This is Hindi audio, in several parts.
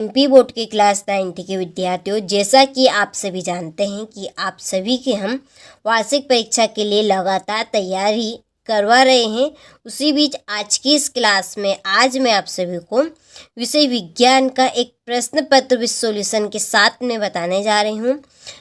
एमपी बोर्ड के क्लास 9 के विद्यार्थियों, जैसा कि आप सभी जानते हैं कि आप सभी की हम वार्षिक परीक्षा के लिए लगातार तैयारी करवा रहे हैं। उसी बीच आज की इस क्लास में आज मैं आप सभी को विषय विज्ञान का एक प्रश्न पत्र विद सॉल्यूशन के साथ में बताने जा रही हूँ।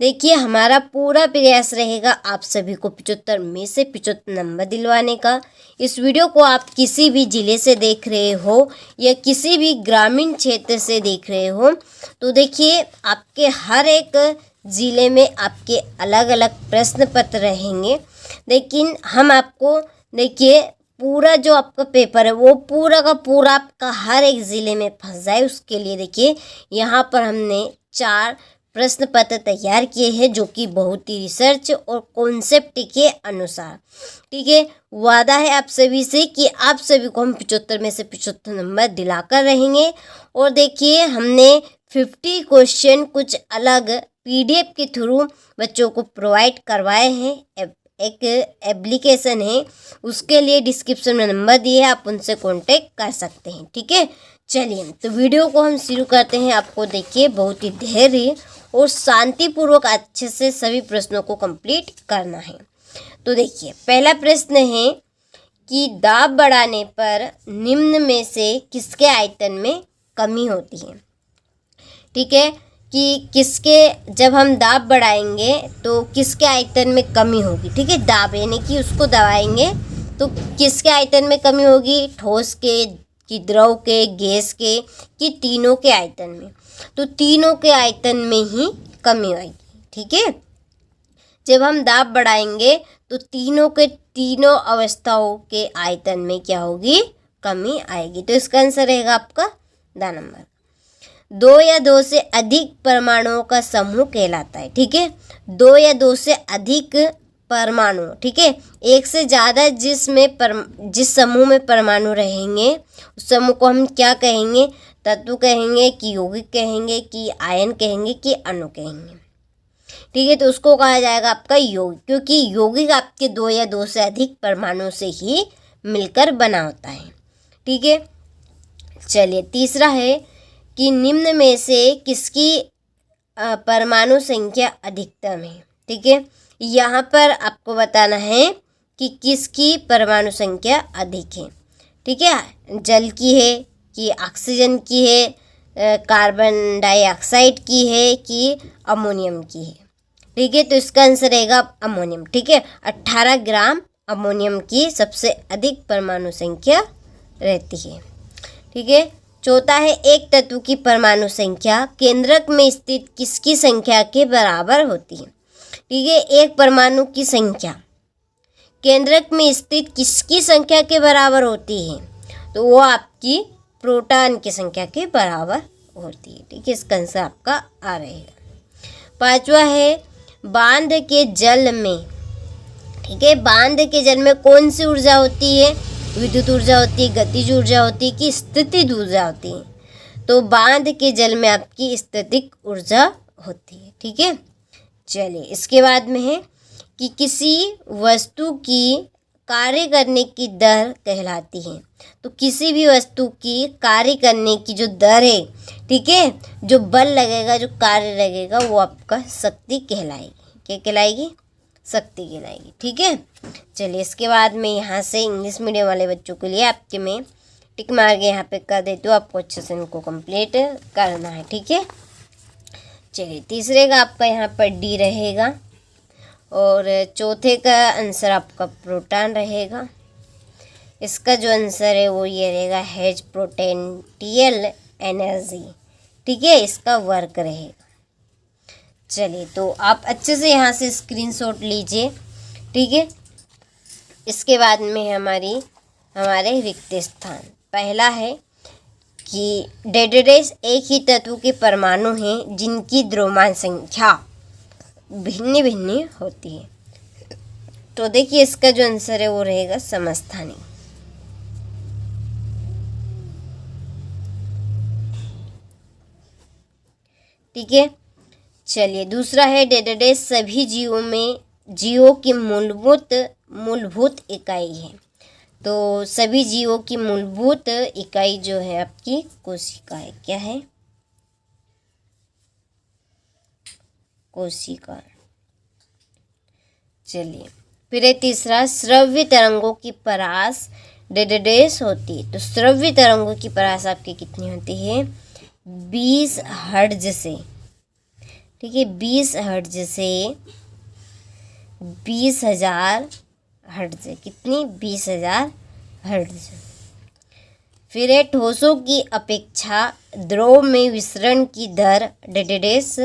देखिए, हमारा पूरा प्रयास रहेगा आप सभी को 75 में से 75 नंबर दिलवाने का। इस वीडियो को आप किसी भी ज़िले से देख रहे हो या किसी भी ग्रामीण क्षेत्र से देख रहे हो तो देखिए, आपके हर एक ज़िले में आपके अलग अलग प्रश्न पत्र रहेंगे, लेकिन हम आपको देखिए पूरा जो आपका पेपर है वो पूरा का पूरा आपका हर एक ज़िले में फंस जाए, उसके लिए देखिए यहाँ पर हमने 4 प्रश्न पत्र तैयार किए हैं जो कि बहुत ही रिसर्च और कॉन्सेप्ट के अनुसार, ठीक है। वादा है आप सभी से कि आप सभी को हम 75 में से 75 नंबर दिलाकर रहेंगे। और देखिए, हमने 50 क्वेश्चन कुछ अलग PDF के थ्रू बच्चों को प्रोवाइड करवाए हैं। एक एप्लीकेशन है, उसके लिए डिस्क्रिप्शन में नंबर दिए हैं, आप उनसे कांटेक्ट कर सकते हैं, ठीक है। चलिए तो वीडियो को हम शुरू करते हैं। आपको देखिए बहुत ही धैर्य और शांतिपूर्वक अच्छे से सभी प्रश्नों को कंप्लीट करना है। तो देखिए, पहला प्रश्न है कि दाब बढ़ाने पर निम्न में से किसके आयतन में कमी होती है, ठीक है। कि किसके, जब हम दाब बढ़ाएंगे तो किसके आयतन में कमी होगी, ठीक है। दाब यानी कि उसको दबाएंगे तो किसके आयतन में कमी होगी, ठोस के कि द्रव के, गैस के कि तीनों के आयतन में। तो तीनों के आयतन में ही कमी आएगी, ठीक है। जब हम दाब बढ़ाएंगे तो तीनों के तीनों अवस्थाओं के आयतन में क्या होगी, कमी आएगी। तो इसका आंसर रहेगा आपका द नंबर। 2 या 2 से अधिक परमाणुओं का समूह कहलाता है, ठीक है। 2 या 2 से अधिक परमाणु, ठीक है। एक से ज़्यादा जिस समूह में परमाणु रहेंगे उस समूह को हम क्या कहेंगे, तत्व कहेंगे कि यौगिक कहेंगे कि आयन कहेंगे कि अणु कहेंगे, ठीक है। तो उसको कहा जाएगा आपका यौगिक, क्योंकि यौगिक आपके 2 या 2 से अधिक परमाणु से ही मिलकर बना होता है, ठीक है। चलिए, तीसरा है कि निम्न में से किसकी परमाणु संख्या अधिकतम है, ठीक है। यहाँ पर आपको बताना है कि किसकी परमाणु संख्या अधिक है, ठीक है। जल की है कि ऑक्सीजन की है, कार्बन डाइऑक्साइड की है कि अमोनियम की है, ठीक है। तो इसका आंसर रहेगा अमोनियम, ठीक है। 18 ग्राम अमोनियम की सबसे अधिक परमाणु संख्या रहती है, ठीक है। चौथा है, एक तत्व की परमाणु संख्या केंद्रक में स्थित किसकी संख्या के बराबर होती है, ठीक है। एक परमाणु की संख्या केंद्रक में स्थित किसकी संख्या के बराबर होती है, तो वो आपकी प्रोटॉन की संख्या के बराबर होती है, ठीक है। इसका आंसर आपका आ रहेगा। पांचवा है, बांध के जल में, ठीक है, बांध के जल में कौन सी ऊर्जा होती है, विद्युत ऊर्जा होती है, गतिज ऊर्जा होती है कि स्थितिज ऊर्जा होती है। तो बांध के जल में आपकी स्थितिक ऊर्जा होती है, ठीक है। चलिए, इसके बाद में है कि किसी वस्तु की कार्य करने की दर कहलाती है। तो किसी भी वस्तु की कार्य करने की जो दर है, ठीक है, जो बल लगेगा, जो कार्य लगेगा, वो आपका शक्ति कहलाएगी। क्या कहलाएगी, शक्ति कहलाएगी, ठीक है। चलिए, इसके बाद में यहाँ से इंग्लिश मीडियम वाले बच्चों के लिए आपके मैं टिक मार के यहाँ पे कर देती हूँ, आपको अच्छे से इनको कंप्लीट करना है, ठीक है। चलिए, तीसरे का आपका यहाँ पर डी रहेगा और चौथे का आंसर आपका प्रोटॉन रहेगा। इसका जो आंसर है वो ये रहेगा H पोटेंशियल एनर्जी, ठीक है, इसका वर्क रहेगा। चलिए, तो आप अच्छे से यहाँ से स्क्रीनशॉट लीजिए, ठीक है। इसके बाद में हमारे रिक्त स्थान, पहला है कि डेडेडेस एक ही तत्व के परमाणु हैं जिनकी द्रव्यमान संख्या भिन्न भिन्न होती है। तो देखिए, इसका जो आंसर है वो रहेगा समस्थानिक, ठीक है। चलिए, दूसरा है डेडेडेस सभी जीवों की मूलभूत इकाई है। तो सभी जीवों की मूलभूत इकाई जो है आपकी कोशिका है, क्या है, कोशिका। चलिए फिर है तीसरा, श्रव्य तरंगों की परास डेडेस होती है। तो श्रव्य तरंगों की परास आपकी कितनी होती है? 20 हर्ट्ज से। ठीक है, 20 हर्ट्ज से 20,000 हर्ट्ज। कितनी? 20,000 हर्ट्ज। फिर है ठोसों की अपेक्षा द्रव में विसरण की दर डेडेस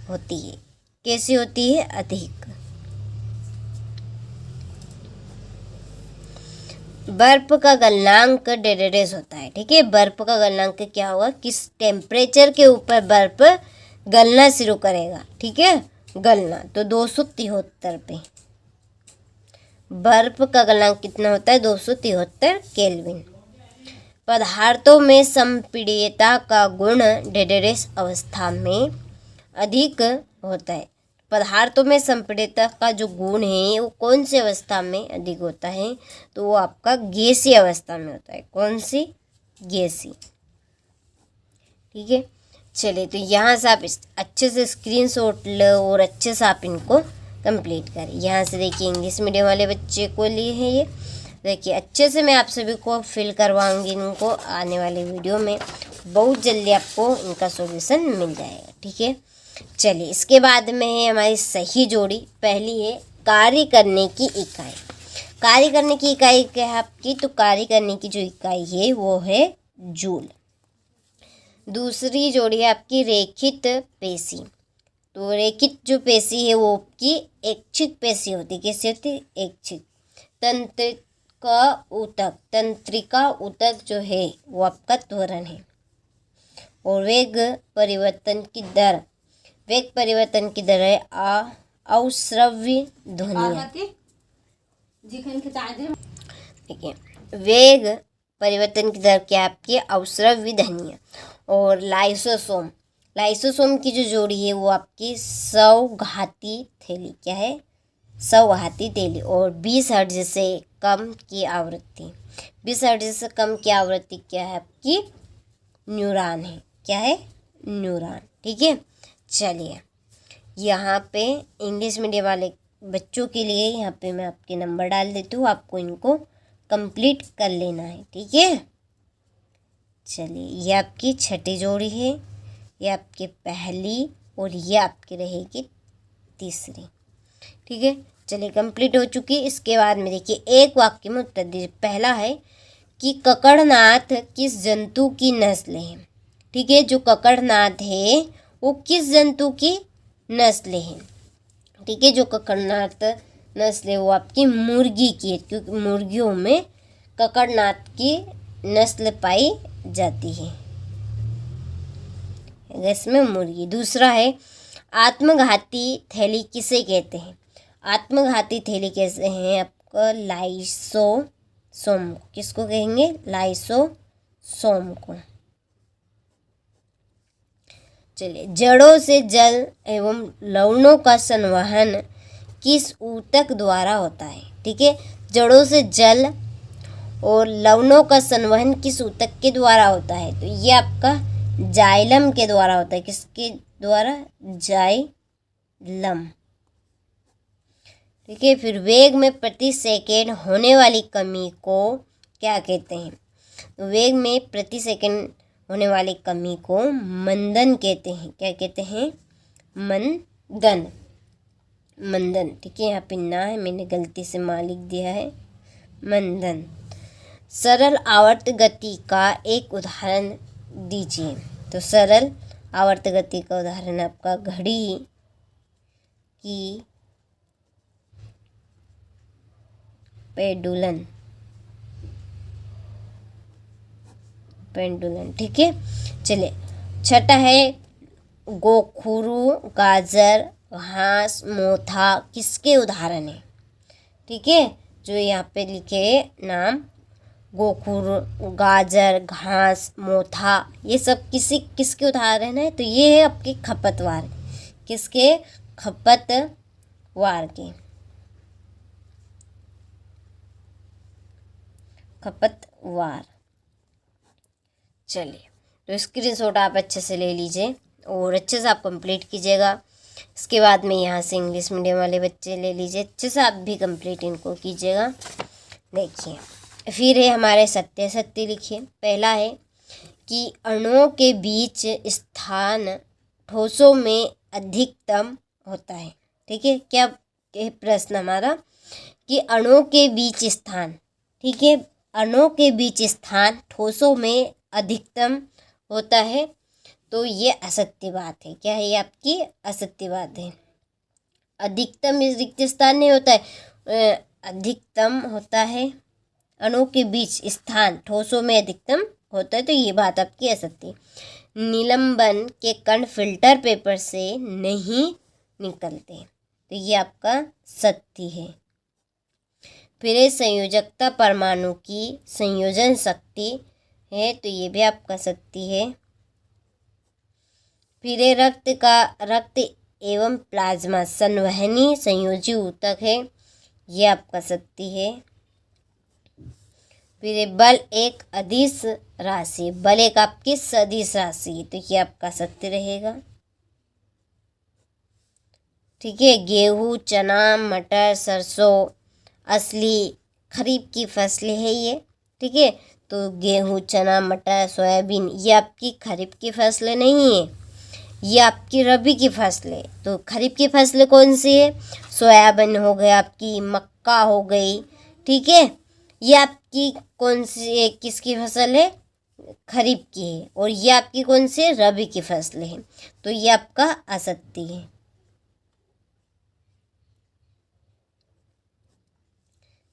होती है। कैसी होती है? अधिक। बर्फ का गलनांक डेडेस होता है। ठीक है, बर्फ का गलनांक क्या होगा? किस टेम्परेचर के ऊपर बर्फ गलना शुरू करेगा। ठीक है, गलना। तो 273 पे बर्फ का गलनांक कितना होता है? 273 केल्विन। पदार्थों में संपीड्यता का गुण डेडेस अवस्था में अधिक होता है। पदार्थों में संपीड्यता का जो गुण है वो कौन सी अवस्था में अधिक होता है? तो वो आपका गैसीय अवस्था में होता है। कौन सी? गैसीय। ठीक है, चलिए तो यहाँ से आप अच्छे से स्क्रीनशॉट लो और अच्छे से आप इनको कंप्लीट करें। यहाँ से देखिए इंग्लिश मीडियम वाले बच्चे को लिए हैं ये। देखिए अच्छे से मैं आप सभी को फिल करवाऊंगी इनको आने वाले वीडियो में। बहुत जल्दी आपको इनका सॉल्यूशन मिल जाएगा। ठीक है, चलिए इसके बाद में है हमारी सही जोड़ी। पहली है कार्य करने की इकाई। कार्य करने की इकाई क्या है आपकी? तो कार्य करने की जो इकाई है वो है जूल। दूसरी जोड़ी है आपकी रेखित पेशी। तो रेखित जो पेशी है वो आपकी ऐच्छिक पेशी होती है। कैसी होती है? ऐच्छिक। तंत्रिका ऊतक। तंत्रिका ऊतक जो है वो आपका त्वरण है। और वेग परिवर्तन की दर। वेग परिवर्तन की दर है अवस्रव्य ध्वनियाँ। ठीक है, वेग परिवर्तन की दर क्या आपकी? अवस्रव्य ध्वनियाँ। और लाइसोसोम। लाइसोसोम की जो जोड़ी है वो आपकी सौघाती थैली। क्या है? सौघाती थैली। और 20 हर्ट्ज से कम की आवृत्ति। 20 हर्ट्ज से कम की आवृत्ति क्या है आपकी? न्यूरॉन है। क्या है? न्यूरॉन। ठीक है, चलिए यहाँ पे इंग्लिश मीडियम वाले बच्चों के लिए यहाँ पे मैं आपके नंबर डाल देती हूँ। आपको इनको कंप्लीट कर लेना है। ठीक है, चलिए ये आपकी छठी जोड़ी है, ये आपकी पहली और ये आपकी रहेगी तीसरी। ठीक है, चलिए कंप्लीट हो चुकी। इसके बाद में देखिए एक वाक्य में उत्तर दीजिए। पहला है कि ककड़नाथ किस जंतु की नस्ल है? ठीक है, जो ककड़नाथ है वो किस जंतु की नस्ल है? ठीक है, जो ककड़नाथ नस्ल है वो आपकी मुर्गी की है, क्योंकि मुर्गियों में ककड़नाथ की नस्ल पाई जाती है। इसमें मुर्गी। दूसरा है आत्मघाती थैली किसे कहते हैं? आत्मघाती थैली कैसे हैं आपका? लाइसोसोम। किसको कहेंगे? लाइसोसोम को। चलिए जड़ों से जल एवं लवणों का संवहन किस ऊतक द्वारा होता है? ठीक है, जड़ों से जल और लवणों का संवहन किस ऊतक के द्वारा होता है? तो ये आपका जाइलम के द्वारा होता है। किसके द्वारा? जाइलम। ठीक है, फिर वेग में प्रति सेकेंड होने वाली कमी को क्या कहते हैं? वेग में प्रति सेकेंड होने वाली कमी को मंदन कहते हैं। क्या कहते हैं? मंदन। मंदन। ठीक है, यहाँ पे ना है, मैंने गलती से मां लिख दिया है, मंदन। सरल आवर्त गति का एक उदाहरण दीजिए। तो सरल आवर्त गति का उदाहरण आपका घड़ी की पेंडुलन। पेंडुलन। ठीक है, चलिए छठा है गोखुरु, गाजर, घास, मोथा किसके उदाहरण है? ठीक है, जो यहाँ पे लिखे नाम गोखुरु, गाजर, घास, मोथा ये सब किसके उदाहरण है? तो ये है आपके खपतवार। किसके? खपतवार के। खपतवार। चलिए तो स्क्रीनशॉट आप अच्छे से ले लीजिए और अच्छे से आप कंप्लीट कीजिएगा। इसके बाद में यहाँ से इंग्लिश मीडियम वाले बच्चे ले लीजिए, अच्छे से आप भी कंप्लीट इनको कीजिएगा। देखिए फिर है हमारे सत्य लिखिए। पहला है कि अणुओं के बीच स्थान ठोसों में अधिकतम होता है। ठीक है, क्या प्रश्न हमारा कि अणुओं के बीच स्थान, ठीक है, अणुओं के बीच स्थान ठोसों में अधिकतम होता है, तो ये असत्य बात है। क्या है ये आपकी असत्य बात है। अधिकतम रिक्त स्थान नहीं होता है, अधिकतम होता है। अणुओं के बीच स्थान ठोसों में अधिकतम होता है, तो ये बात आपकी असत्य। निलंबन के कण फिल्टर पेपर से नहीं निकलते, तो ये आपका सत्य है। फिर संयोजकता परमाणु की संयोजन शक्ति है, तो ये भी आपका सत्य है। फिर रक्त एवं प्लाज्मा संवहनी संयोजी ऊतक है, ये आपका सत्य है। फिर बल एक अदिश राशि, बल एक आपकी सदिश राशि, तो ये आपका सत्य रहेगा। ठीक है, गेहूँ, चना, मटर, सरसों असली खरीफ की फसलें है ये। ठीक है, तो गेहूँ, चना, मटर, सोयाबीन ये आपकी खरीफ की फसलें नहीं है, ये आपकी रबी की फसलें। तो खरीफ की फसलें कौन सी है? सोयाबीन हो गया, आपकी मक्का हो गई। ठीक है, ये आपकी कौन सी किसकी फसल है? खरीफ की है। और ये आपकी कौन सी? रबी की फसलें हैं, तो ये आपका असत्य है।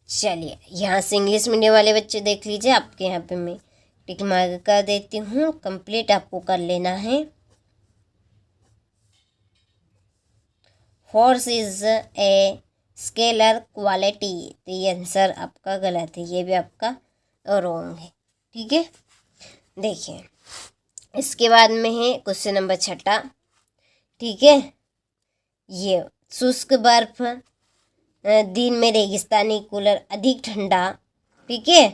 चलिए यहाँ से इंग्लिश मीडियम वाले बच्चे देख लीजिए, आपके यहाँ पे मैं टिक मार्क कर देती हूँ, कंप्लीट आपको कर लेना है। Force is a scalar quality, तो ये आंसर आपका गलत है, ये भी आपका रॉन्ग है। ठीक है, देखिए इसके बाद में है क्वेश्चन नंबर 6। ठीक है, ये शुष्क बर्फ दिन में रेगिस्तानी कूलर अधिक ठंडा, ठीक है,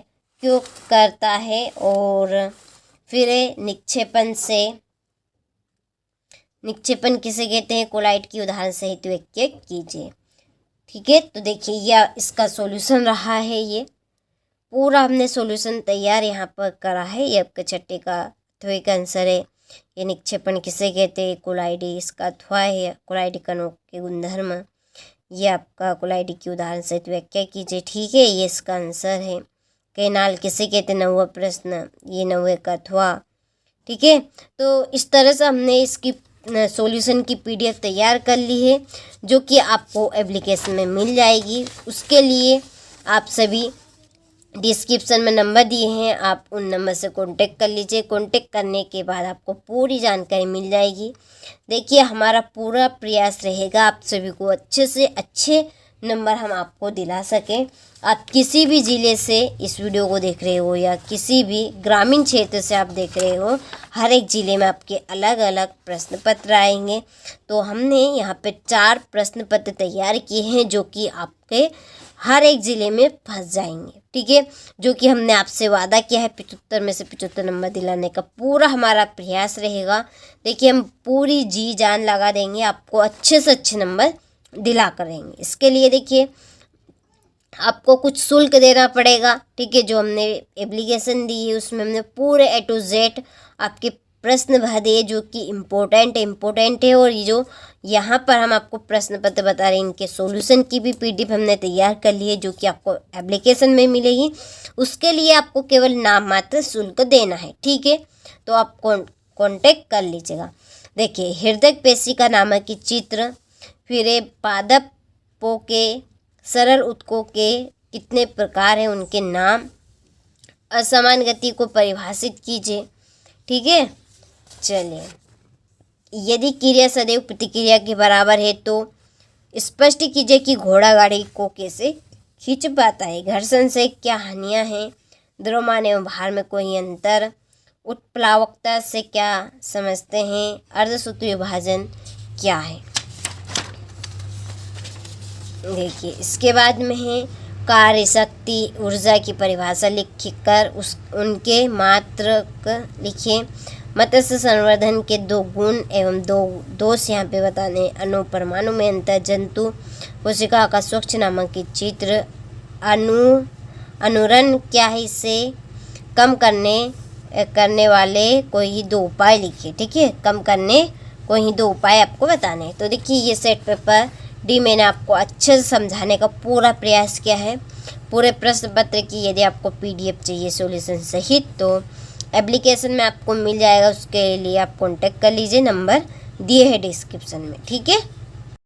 क्यों करता है? और फिर निक्षेपण किसे कहते हैं? कोलाइट की उदाहरण सहित वाक्य कीजिए। ठीक है, तो देखिए यह इसका सॉल्यूशन रहा है, ये पूरा हमने सॉल्यूशन तैयार यहाँ पर करा है। ये आपका 6 का अथवा का आंसर है। ये निक्षेपण किसे कहते हैं? कोलाइडी, इसका अथवा है कोलाइडी कणों के गुणधर्म। ये आपका कोलाइडी की उदाहरण सहित व्याख्या कीजिए। ठीक है, ये इसका आंसर है। कैनाल किसे कहते हैं? 9वां प्रश्न, ये 9वें का अथवा। ठीक है, तो इस तरह से हमने इसकी सॉल्यूशन की PDF तैयार कर ली है, जो कि आपको एप्लीकेशन में मिल जाएगी। उसके लिए आप सभी डिस्क्रिप्शन में नंबर दिए हैं, आप उन नंबर से कांटेक्ट कर लीजिए। कांटेक्ट करने के बाद आपको पूरी जानकारी मिल जाएगी। देखिए हमारा पूरा प्रयास रहेगा आप सभी को अच्छे से अच्छे नंबर हम आपको दिला सकें। आप किसी भी ज़िले से इस वीडियो को देख रहे हो या किसी भी ग्रामीण क्षेत्र से आप देख रहे हो, हर एक ज़िले में आपके अलग अलग प्रश्न पत्र आएंगे। तो हमने यहाँ पे 4 प्रश्न पत्र तैयार किए हैं, जो कि आपके हर एक ज़िले में फंस जाएंगे। ठीक है, जो कि हमने आपसे वादा किया है 75 में से 75 नंबर दिलाने का पूरा हमारा प्रयास रहेगा। देखिए हम पूरी जी जान लगा देंगे, आपको अच्छे से अच्छे नंबर दिला करेंगे। इसके लिए देखिए आपको कुछ शुल्क देना पड़ेगा। ठीक है, जो हमने एप्लीकेशन दी है उसमें हमने पूरे A to Z आपके प्रश्न भर दिए, जो कि इम्पोर्टेंट है। और ये जो यहाँ पर हम आपको प्रश्न पत्र बता रहे हैं, इनके सॉल्यूशन की भी PDF हमने तैयार कर ली है, जो कि आपको एप्लीकेशन में मिलेगी। उसके लिए आपको केवल नाम मात्र शुल्क देना है। ठीक है, तो आप कॉन्टेक्ट कर लीजिएगा। देखिए हृदय पेशिका नामक की चित्र, फिर पादपों के सरल ऊतकों के कितने प्रकार हैं, उनके नाम, असमान गति को परिभाषित कीजिए। ठीक है, चलिए यदि क्रिया सदैव प्रतिक्रिया के बराबर है तो स्पष्ट कीजिए कि घोड़ा गाड़ी को कैसे खींच पाता है। घर्षण से क्या हानियां हैं? द्रव्यमान एवं भार में कोई अंतर? उत्प्लावकता से क्या समझते हैं? अर्धसूत्री विभाजन क्या है? देखिए इसके बाद में है कार्य शक्ति ऊर्जा की परिभाषा लिखकर उनके मात्रक लिखिए। मत्स्य संवर्धन के 2 गुण एवं 2 दोष यहाँ पे बताने। अणु परमाणु में अंतर, जंतु कोशिका का स्वच्छ नामक चित्र, अनुरण क्या है, इसे कम करने वाले कोई ही 2 उपाय लिखिए। ठीक है, कम करने कोई ही 2 उपाय आपको बताने हैं। तो देखिए ये सेट पेपर डी मैंने आपको अच्छे से समझाने का पूरा प्रयास किया है। पूरे प्रश्न पत्र की यदि आपको PDF चाहिए सॉल्यूशन सहित तो एप्लीकेशन में आपको मिल जाएगा। उसके लिए आप कांटेक्ट कर लीजिए, नंबर दिए हैं डिस्क्रिप्शन में। ठीक है।